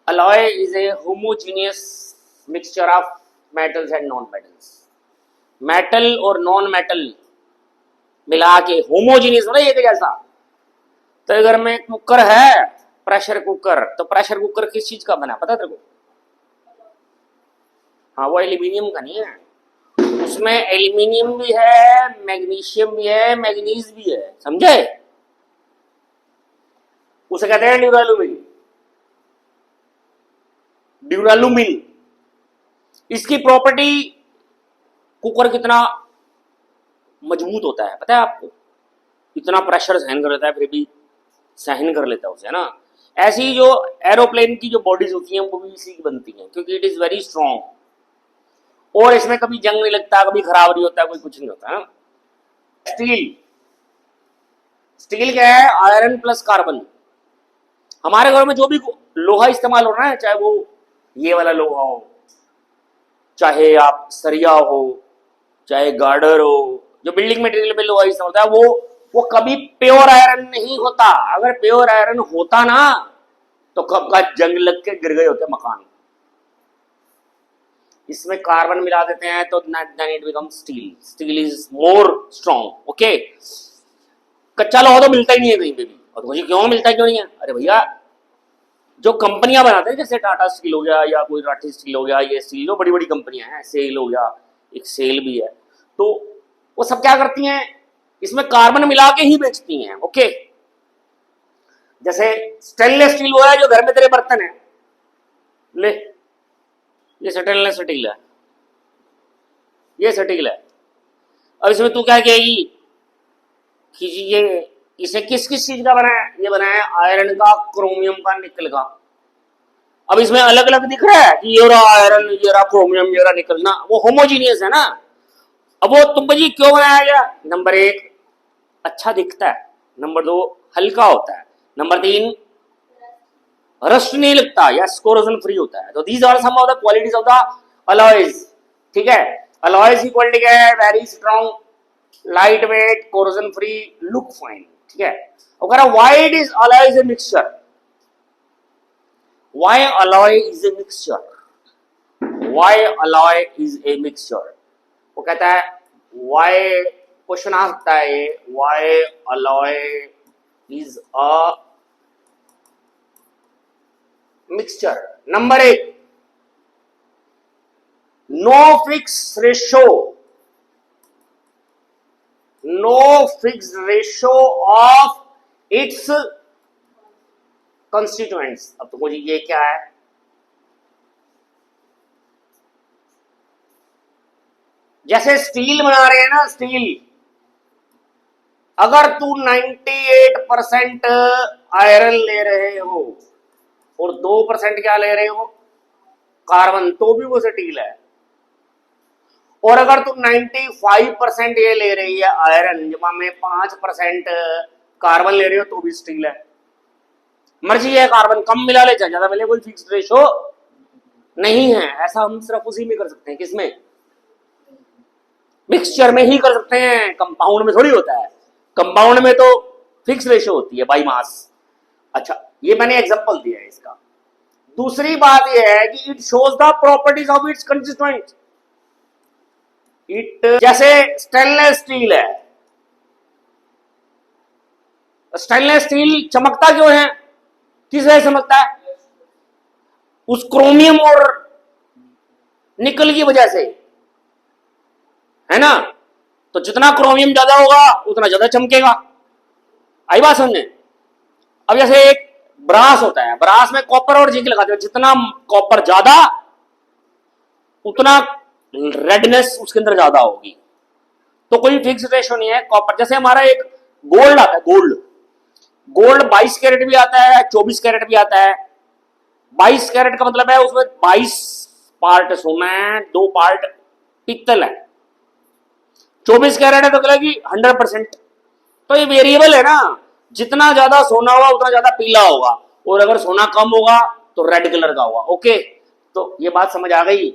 alloy is a homogeneous mixture of metals and non metals. Metal और non metal मिला के homogeneous ना एक जैसा। तो अगर में कुकर है प्रेशर कुकर, तो प्रेशर कुकर किस चीज का बना पता तेरे को? हाँ, वो एल्यूमिनियम का नहीं है, उसमें एल्यूमिनियम भी है, मैग्नीशियम भी है, मैग्नीज भी है, समझे? उसे कहते हैं ड्यूरालुमिन। ड्यूरालुमिन इसकी प्रॉपर्टी, कुकर कितना मजबूत होता है पता है आपको? इतना प्रेशर सहन कर लेता है, फिर भी सहन कर लेता है उसे, है ना? ऐसी जो एरोप्लेन की जो बॉडीज होती हैं वो भी इसी की बनती हैं, क्योंकि इट इज वेरी स्ट्रॉन्ग और इसमें कभी जंग नहीं लगता, कभी खराब नहीं होता, कोई कुछ नहीं होता है। स्टील, स्टील क्या है? Iron plus carbon. हमारे घर में जो भी लोहा इस्तेमाल हो रहा है, चाहे वो ये वाला लोहा हो, चाहे आप सरिया हो, चाहे गार्डर हो, जो बिल्डिंग मटेरियल में लोहा इस्तेमाल होता है, वो कभी प्योर आयरन नहीं होता। अगर प्योर आयरन होता ना तो कब का जंग लग के गिर गए होते मकान। इसमें कार्बन मिला देते हैं तो then it become steel. Steel is more strong. Okay, कच्चा लोहा तो मिलता ही नहीं है कहीं पे भी। और मुझे क्यों मिलता है, क्यों नहीं है? अरे भैया, जो कंपनियां बनाते हैं जैसे टाटा स्टील हो गया या कोई राठी स्टील हो गया, ये स्टील जो बड़ी बड़ी कंपनियां हैं, सेल हो गया, एक सेल भी है, तो वो सब क्या करती हैं? इसमें कार्बन मिला के ही बेचती हैं। ओके, जैसे स्टेनलेस स्टील हुआ है जो घर में तेरे बर्तन है, ले ये स्टेनलेस स्टील है, ये स्टील है। अब इसमें तू क्या कहेगी कि ये इसे किस किस चीज का बना है? ये बना है आयरन का, क्रोमियम का, निकल का। अब इसमें अलग अलग दिख रहा है कि ये रहा आयरन, ये रहा क्रोमियम, ये रहा निकल ना, वो होमोजीनियस है ना। अब वो तुम जी क्यों बनाया गया? नंबर 1 अच्छा दिखता है, नंबर 2 हल्का होता है, नंबर 3 रस्ट नहीं लगता या कोरोजन फ्री होता है। तो these are some of the qualities of the alloys. ठीक है, अलॉयज की क्वालिटी क्या है? Very strong, light weight, corrosion free, look fine. ठीक है, अगर why is alloy is a mixture, why alloy is a mixture, why alloy is a mixture, वो कहता है व्हाई, क्वेश्चन आ सकता है ये, why alloy is a mixture. Number 1, no fix ratio, no fix ratio of its constituents. अब तो मुझे ये क्या है? जैसे स्टील बना रहे हैं ना, स्टील, अगर तू 98% आयरन ले रहे हो और 2% क्या ले रहे हो? कार्बन, तो भी वो स्टील है। और अगर तुम 95% ये ले रही है आयरन, जमा में 5% कार्बन ले रहे हो, तो भी स्टील है। मर्जी है, कार्बन कम मिला ले चाहे ज्यादा मिले, कोई फिक्स रेशो नहीं है। ऐसा हम सिर्फ उसी में कर सकते हैं, किसमें? मिक्सचर में ही कर सकते हैं, कंपाउंड में थोड़ी होता है। कंपाउंड में तो फिक्स रेशो होती है बाई मास। अच्छा, ये मैंने एग्जांपल दिया है इसका। दूसरी बात यह है कि it shows the properties of its constituent. It, जैसे स्टेनलेस स्टील है, स्टेनलेस स्टील चमकता क्यों है? किस वजह से चमकता है? उस क्रोमियम और निकल की वजह से, है ना? तो जितना क्रोमियम ज्यादा होगा उतना ज्यादा चमकेगा। आई बात समझने? अब जैसे एक ब्रास होता है, ब्रास में कॉपर और जिंक लगाते हैं, जितना कॉपर ज्यादा उतना रेडनेस उसके अंदर ज्यादा होगी। तो कोई फिक्स रेशो नहीं है कॉपर। जैसे हमारा एक गोल्ड आता है, गोल्ड, गोल्ड 22 कैरेट भी आता है, 24 कैरेट भी आता है। 22 कैरेट का मतलब है उसमें 22 पार्ट सोना है, 2 पार्ट पित्तल है। 24 कैरेट है तो मतलब कि 100%। तो ये वेरिएबल है ना, जितना ज्यादा सोना होगा उतना ज्यादा पीला होगा, और अगर सोना कम होगा तो रेड कलर का होगा। ओके, तो ये बात समझ आ गई।